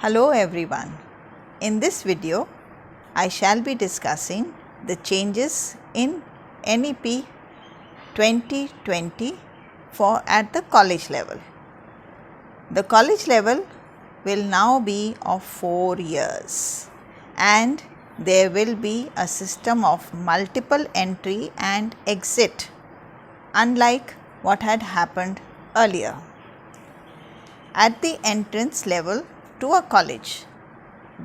Hello everyone. In this video, I shall be discussing the changes in NEP 2020 for at the college level. The college level will now be of 4 years and there will be a system of multiple entry and exit, unlike what had happened earlier. At the entrance level to a college,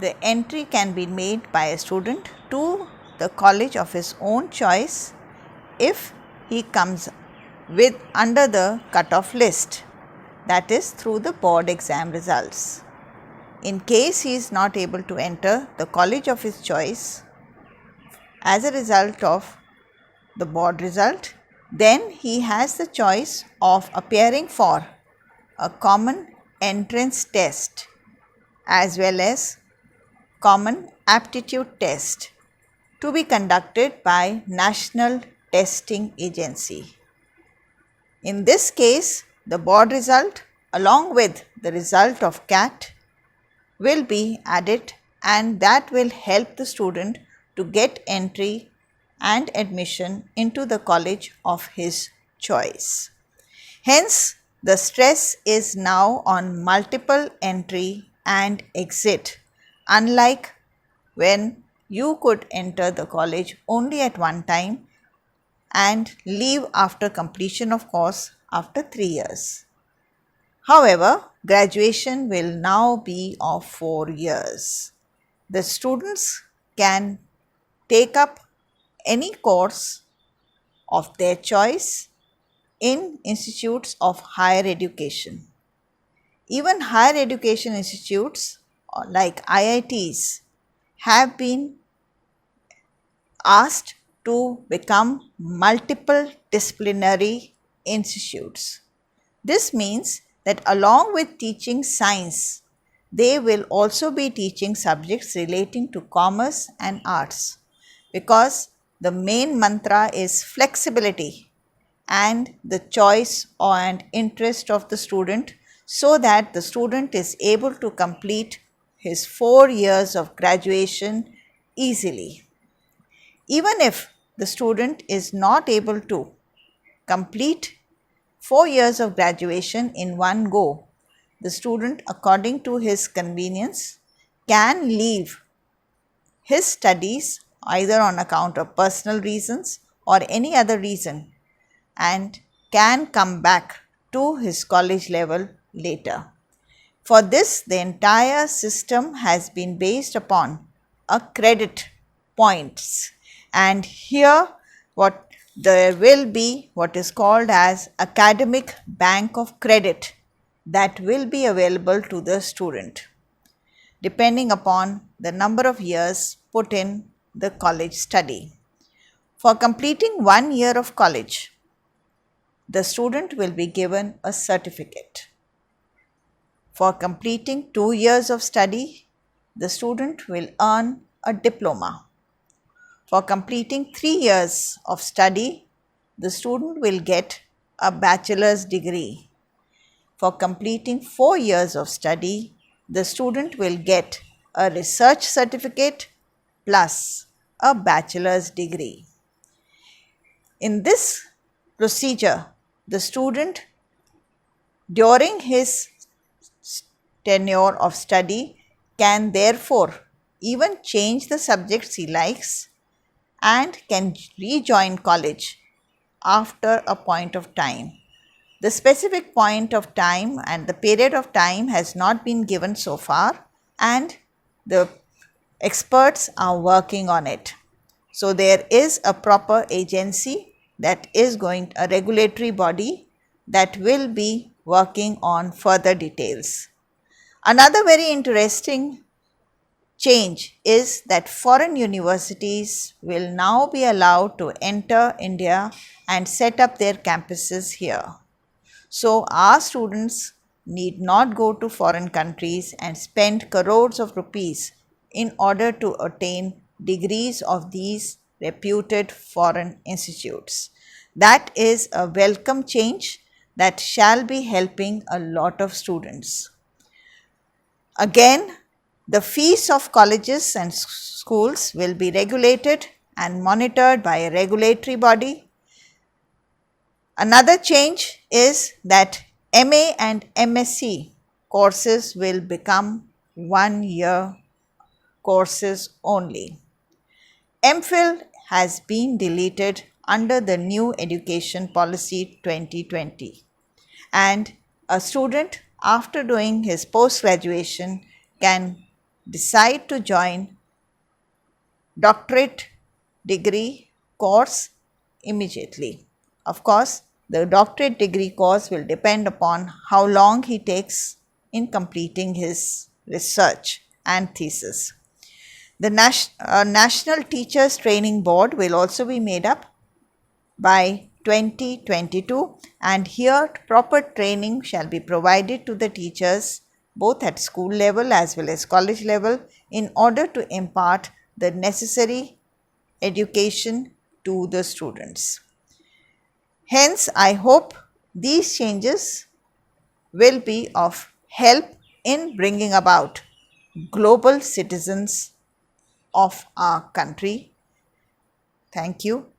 the entry can be made by a student to the college of his own choice if he comes with under the cutoff list, that is through the board exam results. In case he is not able to enter the college of his choice as a result of the board result, then he has the choice of appearing for a common entrance test as well as common aptitude test to be conducted by National Testing Agency. In this case, the board result along with the result of CAT will be added and that will help the student to get entry and admission into the college of his choice. Hence, the stress is now on multiple entry and exit, unlike when you could enter the college only at one time and leave after completion of course after 3 years. However, graduation will now be of 4 years. The students can take up any course of their choice in institutes of higher education. Even higher education institutes like IITs have been asked to become multiple disciplinary institutes. This means that along with teaching science, they will also be teaching subjects relating to commerce and arts, because the main mantra is flexibility and the choice and interest of the student, so that the student is able to complete his 4 years of graduation easily. Even if the student is not able to complete 4 years of graduation in one go, the student, according to his convenience, can leave his studies either on account of personal reasons or any other reason and can come back to his college level later. For this, the entire system has been based upon a credit points, and here there will be what is called as academic bank of credit that will be available to the student depending upon the number of years put in the college study. For completing 1 year of college, the student will be given a certificate. For completing 2 years of study, the student will earn a diploma. For completing 3 years of study, the student will get a bachelor's degree. For completing 4 years of study, the student will get a research certificate plus a bachelor's degree. In this procedure, the student during his tenure of study can therefore even change the subjects he likes and can rejoin college after a point of time. The specific point of time and the period of time has not been given so far, and the experts are working on it. So there is a proper agency that is a regulatory body that will be working on further details. Another very interesting change is that foreign universities will now be allowed to enter India and set up their campuses here. So our students need not go to foreign countries and spend crores of rupees in order to attain degrees of these reputed foreign institutes. That is a welcome change that shall be helping a lot of students. Again, The fees of colleges and schools will be regulated and monitored by a regulatory body. Another change is that MA and MSc courses will become 1 year courses only. MPhil has been deleted under the new Education Policy 2020, and a student after doing his post-graduation can decide to join doctorate degree course immediately. Of course, the doctorate degree course will depend upon how long he takes in completing his research and thesis. The National Teachers Training Board will also be made up by 2022, and here proper training shall be provided to the teachers both at school level as well as college level in order to impart the necessary education to the students. Hence, I hope these changes will be of help in bringing about global citizens of our country. Thank you.